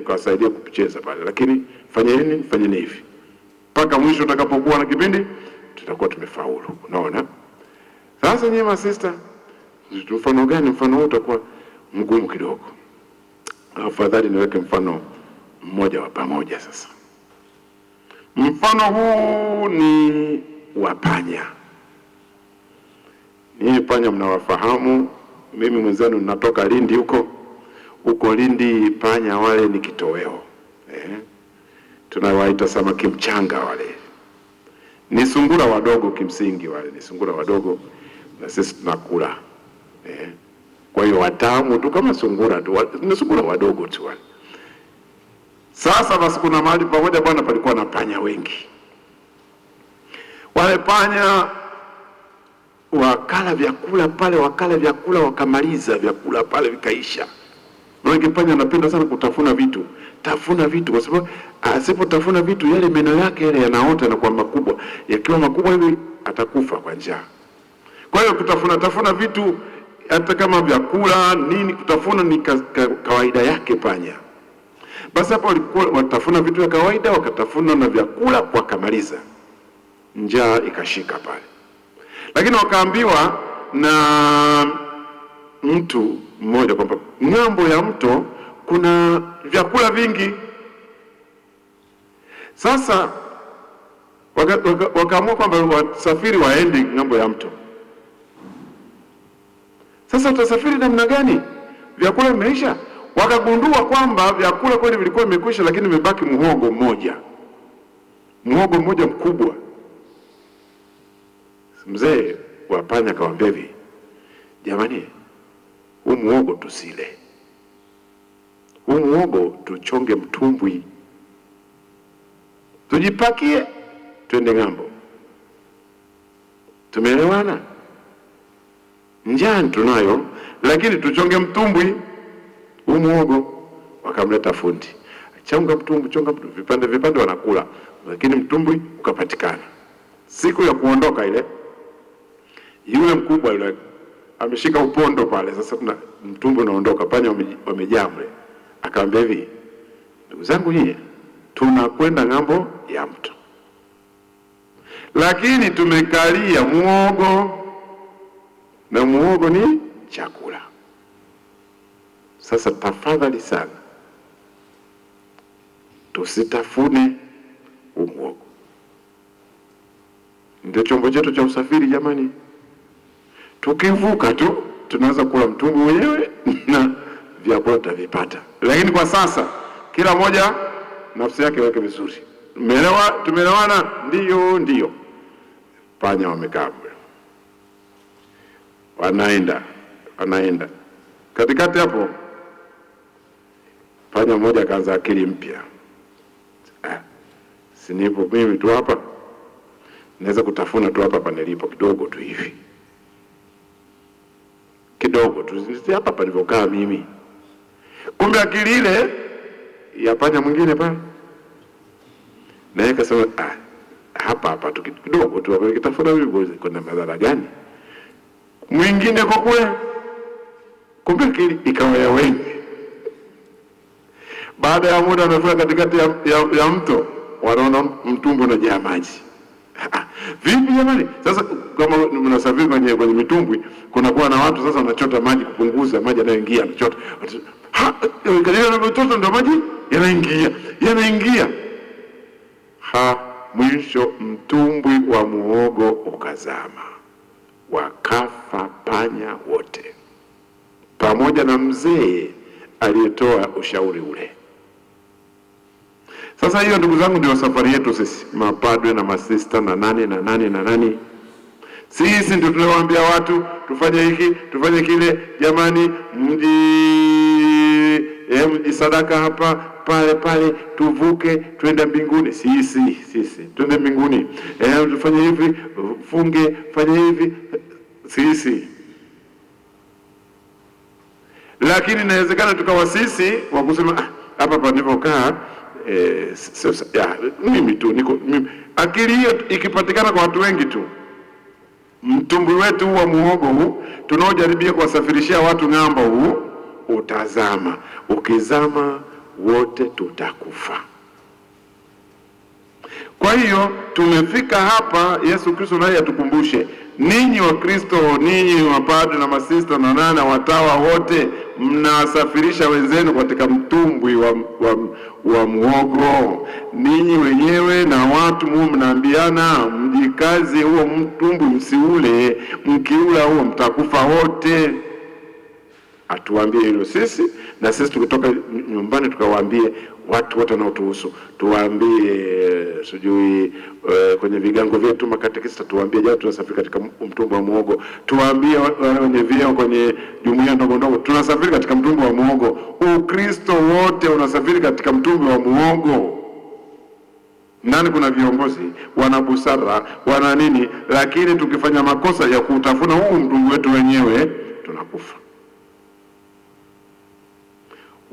tukawasaidia kucheza pale, lakini fanyeni hivi mpaka mwisho utakapokuwa na kipindi tutakuwa tumefaulu. Unaona? Sasa nyinyi masista, mfano gani? Mfano huu utakuwa mgumu kidogo. Afadhali niweke mfano mmoja wa pamoja. Sasa mfano huu ni wa panya. Ninyi panya mnawafahamu, mimi mwenzenu natoka Lindi huko Lindi panya wale ni kitoweo. Tunawaita samaki mchanga wale. Ni sungura wadogo kimsingi wale, ni sungura wadogo na sisi tunakula. Kwa hiyo watamu tu kama sungura tu, ni sungura wadogo tu wale. Sasa basi kuna mahali pamoja bwana palikuwa na panya wengi. Wale panya wakala vyakula pale, wakamaliza vyakula pale vikaisha. Wengi panya anapenda sana kutafuna vitu kwa sababu asipotafuna vitu yale meno yake yale yanaota na kuwa makubwa. Yakiwa makubwa hivi atakufa kwa njaa. Kwa hiyo kutafuna vitu hata kama vyakula nini, kutafuna ni kawaida yake panya. Basi hapo walikuwa watafuna vitu vya kawaida, wakatafuna na vyakula wakamaliza. Njaa ikashika pale. Lakini wakaambiwa na mtu mmoja kwamba ng'ambo ya mto kuna vyakula vingi. Sasa wakaamua kwamba wasafiri waende ng'ambo ya mto. Sasa utasafiri namna gani? Vyakula vimeisha. Wakagundua kwamba vyakula kweli vilikuwa vimekwisha, lakini imebaki muhogo mmoja mkubwa. Mzee wa panya akamwambia hivi, jamani, huu muhogo tusile, huu muhogo tuchonge mtumbwi, tujipakie twende ng'ambo. Tumeelewana? Njaa tunayo, lakini tuchonge mtumbwi huu muhogo. Wakamleta fundi, chonga mtumbwi, vipande wanakula, lakini mtumbwi ukapatikana. Siku ya kuondoka ile, yule mkubwa yule ameshika upondo pale. Sasa mtumbwi unaondoka, panya wamejaa mle. Akamwambia hivi, ndugu zangu nyie, tunakwenda ng'ambo ya mto, lakini tumekalia muhogo, na muhogo ni chakula. Sasa tafadhali sana tusitafune muhogo. Ndio chombo chetu cha usafiri jamani. Tukivuka tu tunaweza kula mtumbwi wenyewe na vyakula tutavipata. Lakini kwa sasa kila moja nafsi yake weke vizuri. Tumeelewana? Ndio. Panya wamekaa wanaenda katikati hapo. Panya mmoja akaanza akili mpya. Sinipo mimi tu hapa, naweza kutafuna tu hapa panelipo kidogo tu hivi, kidogo tu hapa palipokaa mimi. Kumbe akili ile ya panya mwingine pale, na yeye akasema hapa tu kidogo tu hapa kitafuna hivi, kuna madhara gani? Mwingine kwa kule, kumbe akili ikawa ya wengi. Baada ya muda wamefika katikati ya mto, wanaona mtumbwi unajaa maji. Vipi jamani? Sasa kama mnasafiri kwenye mitumbwi, kuna kuwa na watu sasa wanachota maji kupunguza maji yanayoingia, anachota. Kadiri anachota ndio maji yanaingia. Mwisho mtumbwi wa muhogo ukazama. Wakafa panya wote, pamoja na mzee aliyetoa ushauri ule. Sasa hiyo ndugu zangu ndio safari yetu sisi mapadwe na masista na nani. Sisi ndio tunawaambia watu tufanye hiki, tufanye kile. Jamani, mji sadaka hapa pale tuvuke twende mbinguni. Sisi twende mbinguni. Tufanye hivi, funge, fanye hivi sisi. Lakini inawezekana tukawa sisi wa kusema hapa panipokaa mimi tu niko mimi. Akili hiyo ikipatikana kwa watu wengi tu, mtumbwi wetu wa muhogo huu tunaojaribia kuwasafirishia watu ng'ambo huu utazama. Ukizama wote tutakufa. Kwa hiyo tumefika hapa, Yesu Kristo naye atukumbushe, ninyi wa Kristo, ninyi mapadri na masista na nana watawa wote, mnasafirisha wenzenu katika mtumbwi wa muogo. Ninyi wenyewe na watu mnaambiana mjikaze, huo mtumbwi msiule, mkiula huo mtakufa wote. Atuambie hilo sisi, na sisi tukitoka nyumbani tukawaambie watu wote wanaotuhusu. Tuwaambie sijui kwenye vigango vyetu makatekista, tuwaambie jana tunasafiri katika mtumbwi wa muogo. Tuwaambie wenye vyeo kwenye jumuiya ndogo ndogo, tunasafiri katika mtumbwi wa muogo. Ukristo wote unasafiri katika mtumbwi wa muogo. Nani kuna viongozi wana busara wana nini, lakini tukifanya makosa ya kutafuna huu mtumbwi wetu wenyewe tunakufa.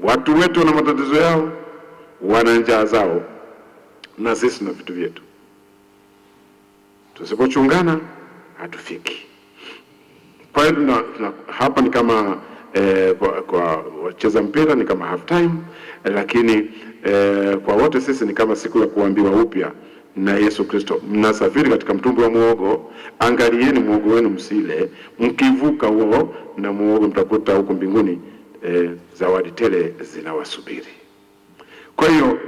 Watu wetu wana matatizo yao, wana njaa zao, na sisi na vitu vyetu. Tusipochungana hatufiki. Kwa hiyo hapa ni kama kwa wacheza mpira ni kama half time, lakini kwa wote sisi ni kama siku ya kuambiwa upya na Yesu Kristo. Mnasafiri katika mtumbwi wa muogo, angalieni muogo wenu msile. Mkivuka huo na muogo mtakuta huko mbinguni zawadi tele zinawasubiri. Kwa hiyo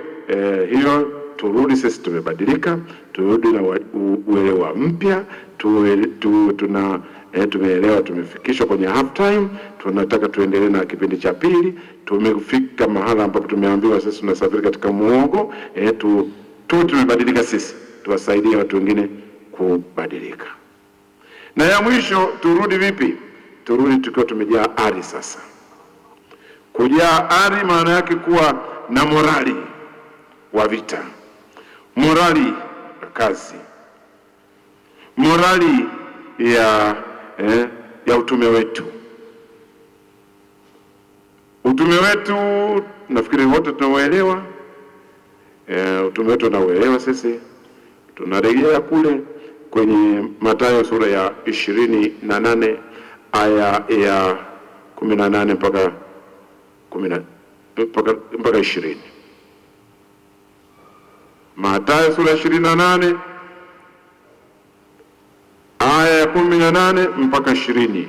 hiyo turudi sisi, tumebadilika, turudi na uelewa mpya, tumeelewa, tumefikishwa kwenye half time, tunataka tuendelee na kipindi cha pili. Tumefika mahala ambapo tumeambiwa sisi tunasafiri katika muogo, tumebadilika sisi, tuwasaidie watu wengine kubadilika. Na ya mwisho, turudi vipi? Turudi tukiwa tumejaa ari sasa. Kujaa ari maana yake kuwa na morali wa vita, morali ya kazi, morali ya utume wetu. Utume wetu nafikiri wote tunauelewa. Utume wetu tunauelewa sisi. Tunarejea kule kwenye Mathayo sura ya 28 aya ya 18 mpaka 20. Mathayo sura ya 28 aya ya 18 mpaka 20.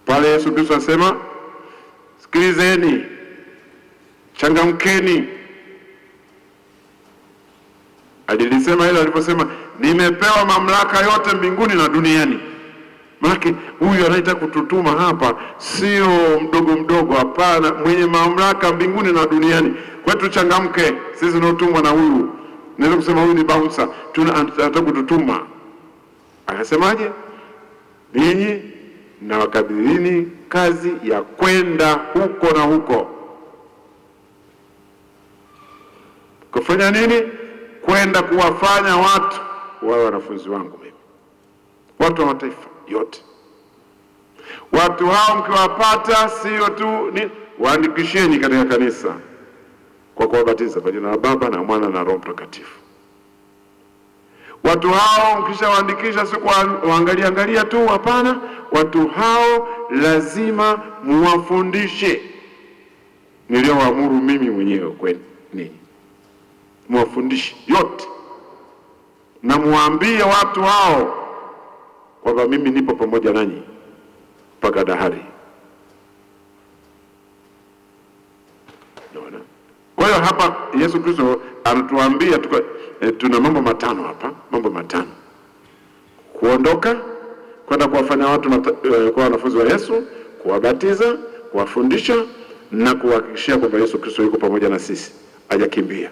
Pale Yesu Kristo anasema, sikilizeni, changamkeni. Alilisema hilo aliposema, nimepewa mamlaka yote mbinguni na duniani. Maana huyu anayetaka kututuma hapa sio mdogo mdogo, hapana, mwenye mamlaka mbinguni na duniani. Kwa hiyo tuchangamke sisi tunaotumwa na huyu. Naweza kusema huyu ni bouncer, tunataka kututuma. Akasemaje? Ninyi na wakabidhini kazi ya kwenda huko na huko. Kufanya nini? Kwenda kuwafanya watu wawe wanafunzi wangu mimi, watu wa mataifa yote. Watu hao mkiwapata, sio tu waandikisheni katika kanisa kwa kuwabatiza kwa jina la Baba na Mwana na Roho Mtakatifu. Watu hao mkishawaandikisha, si kuangalia tu, hapana. Watu hao lazima muwafundishe niliowaamuru mimi mwenyewe kwenu ninyi. Muwafundishe yote na muambie watu hao kwamba mimi nipo pamoja nanyi mpaka dahari. Kwa hiyo hapa Yesu Kristo anatuambia tuna mambo matano hapa, mambo matano: kuondoka, kwenda kuwafanya watu kwa wanafunzi wa Yesu, kuwabatiza, kuwafundisha na kuhakikishia kwamba Yesu Kristo yuko pamoja na sisi, hajakimbia.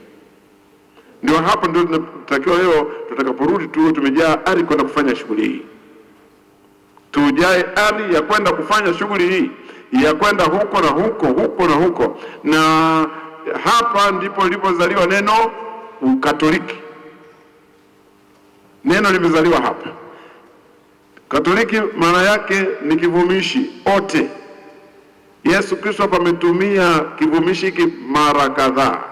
Ndio hapa ndio tunatakiwa leo tutakaporudi tu tumejaa ari kwenda kufanya shughuli hii. Tujae ari ya kwenda kufanya shughuli hii, ya kwenda huko na huko, huko na huko. Na hapa ndipo lilipozaliwa neno Ukatoliki. Neno limezaliwa hapa. Katoliki maana yake ni kivumishi ote. Yesu Kristo hapa ametumia kivumishi hiki mara kadhaa.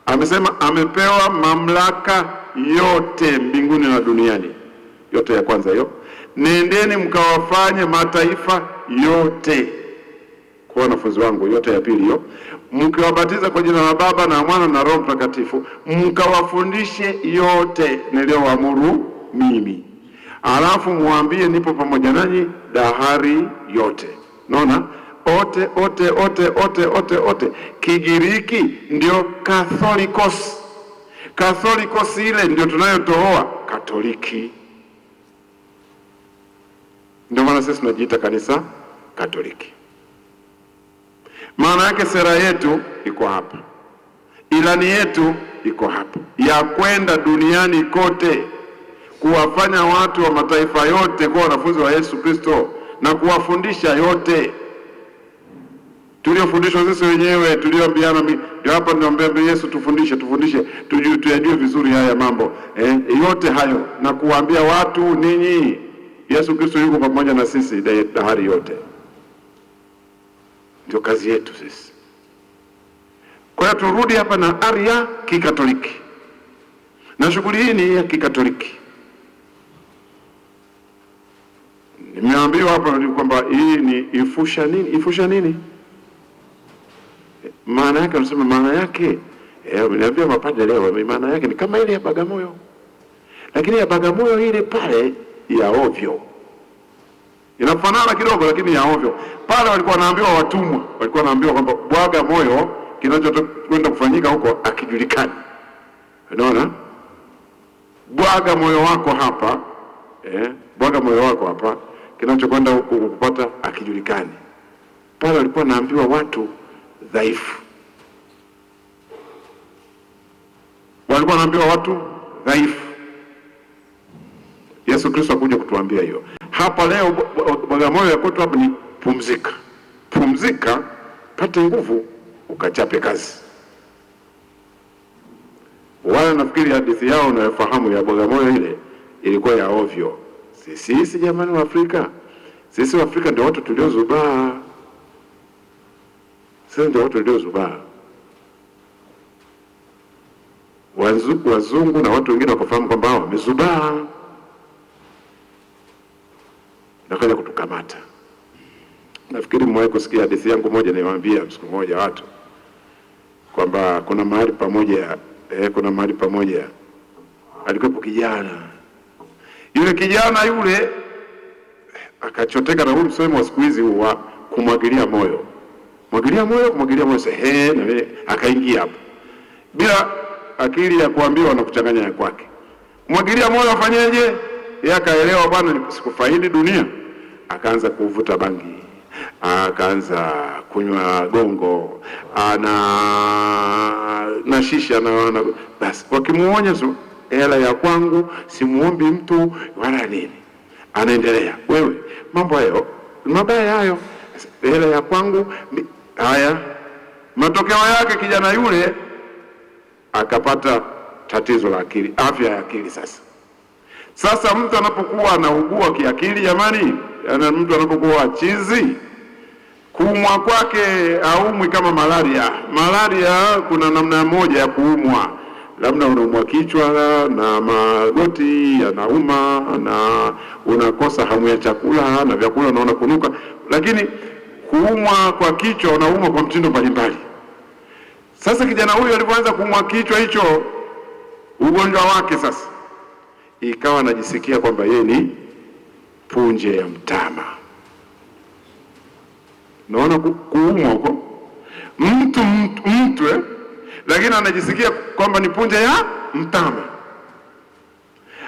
Amesema amepewa mamlaka yote mbinguni na duniani. Yote ya kwanza hiyo, nendeni mkawafanye mataifa yote kwa wanafunzi wangu. Yote ya pili hiyo, mkiwabatiza kwa jina la Baba na Mwana na Roho Mtakatifu, mkawafundishe yote niliyowaamuru mimi. Alafu muambie nipo pamoja nanyi dahari yote. Naona ote ote ote ote ote ote. Kigiriki ndio Katholikos. Katholikos ile ndio tunayotoa Katoliki. Ndio maana sisi tunajiita kanisa Katoliki. Maana yake sera yetu iko hapa, ilani yetu iko hapa, ya kwenda duniani kote kuwafanya watu wa mataifa yote kuwa wanafunzi wa Yesu Kristo na kuwafundisha yote tuliofundishwa sisi wenyewe, tulioambiana. Ndio hapa ninaambia Yesu, tufundishe tuyajue vizuri haya mambo yote hayo, na kuambia watu ninyi Yesu Kristo yuko pamoja na sisi dahari yote. Ndio kazi yetu sisi. Kwa hiyo turudi hapa na ari ya Kikatoliki, na shughuli hii ni ya Kikatoliki. Nimeambiwa hapa kwamba hii ni ifusha nini? Ifusha nini? Maana yake unasema maana yake niambia mapadre leo, maana yake ni kama ile ya Bagamoyo. Lakini ya Bagamoyo ile pale ya ovyo. Inafanana kidogo lakini ya ovyo. Pale walikuwa wanaambiwa watumwa, walikuwa wanaambiwa kwamba bwaga moyo, kinachokwenda kufanyika huko akijulikani. Unaona? Bwaga moyo wako hapa, bwaga moyo wako hapa, kinachokwenda huko kupata akijulikani. Pale walikuwa wanaambiwa watu dhaifu. Walikuwa wanaambiwa watu dhaifu. Yesu Kristo akuja kutuambia hiyo. Hapa leo Bagamoyo ya kwetu hapa ni pumzika. Pumzika, pate nguvu, ukachape kazi. Wala nafikiri hadithi yao unayofahamu ya Bagamoyo ile ilikuwa ya ovyo. Sisi jamani wa Afrika. Sisi wa Afrika ndio watu tuliozubaa. Sisi ndio watu tuliozubaa. Wazungu na watu wengine wakafahamu kwamba hao wamezubaa, nakaja kutukamata. Nafikiri mwae kusikia hadithi yangu moja niwaambia siku moja watu kwamba kuna mahali pamoja alikuwepo kijana. Yule kijana yule akachoteka na huu msemo wa siku hizi wa kumwagilia moyo. Kumwagilia moyo na akaingia hapo. Bila akili ya kuambiwa na kuchanganya ya kwake. Kumwagilia moyo afanyeje? Yeye akaelewa bwana sikufaidi dunia. Akaanza kuvuta bangi. Akaanza kunywa gongo. Na shisha na basi wakimuonya hela ya kwangu simuombi mtu wala nini. Anaendelea. Wewe mambo hayo mabaya hayo, hela ya kwangu haya. Matokeo yake kijana yule akapata tatizo la akili, afya ya akili. Sasa mtu anapokuwa anaugua kiakili jamani, mtu anapokuwa chizi, kuumwa kwake haumwi kama malaria. Malaria kuna namna moja ya kuumwa, labda unaumwa kichwa na magoti yanauma na unakosa hamu ya chakula na vyakula unaona kunuka. Lakini kuumwa kwa kichwa unaumwa kwa mtindo mbalimbali. Sasa kijana huyu alipoanza kuumwa kichwa hicho, ugonjwa wake sasa ikawa anajisikia kwamba yeye ni punje ya mtama. Naona kuumwa huko mtu lakini anajisikia kwamba ni punje ya mtama.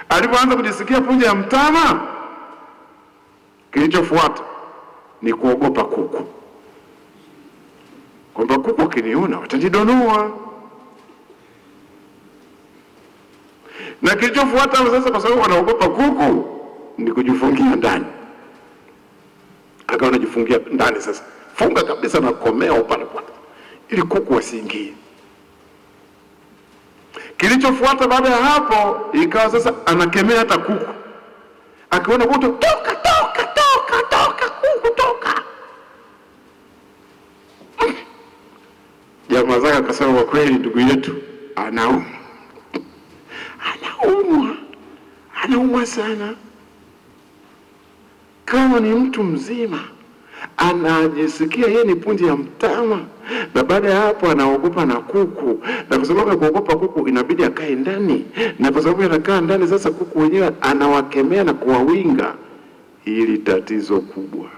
Alipoanza kujisikia punje ya mtama, kilichofuata ni kuogopa kuku, kwamba kuku akiniona watanidonoa. Na kilichofuata sasa, kwa sababu wanaogopa kuku, ni kujifungia ndani. Akawa anajifungia ndani sasa, funga kabisa na komea upana ili kuku wasiingie. Kilichofuata baada ya hapo ikawa sasa anakemea hata kuku. Akiona kuku, toka kuku toka. Jamaa zake akasema kwa kweli ndugu yetu anaumwa sana. Kama ni mtu mzima anajisikia yeye ni punje ya mtama, na baada ya hapo anaogopa na kuku, na kwa sababu ya kuogopa kuku inabidi akae ndani, na kwa sababu anakaa ndani sasa kuku wenyewe anawakemea na kuwawinga. Hili tatizo kubwa.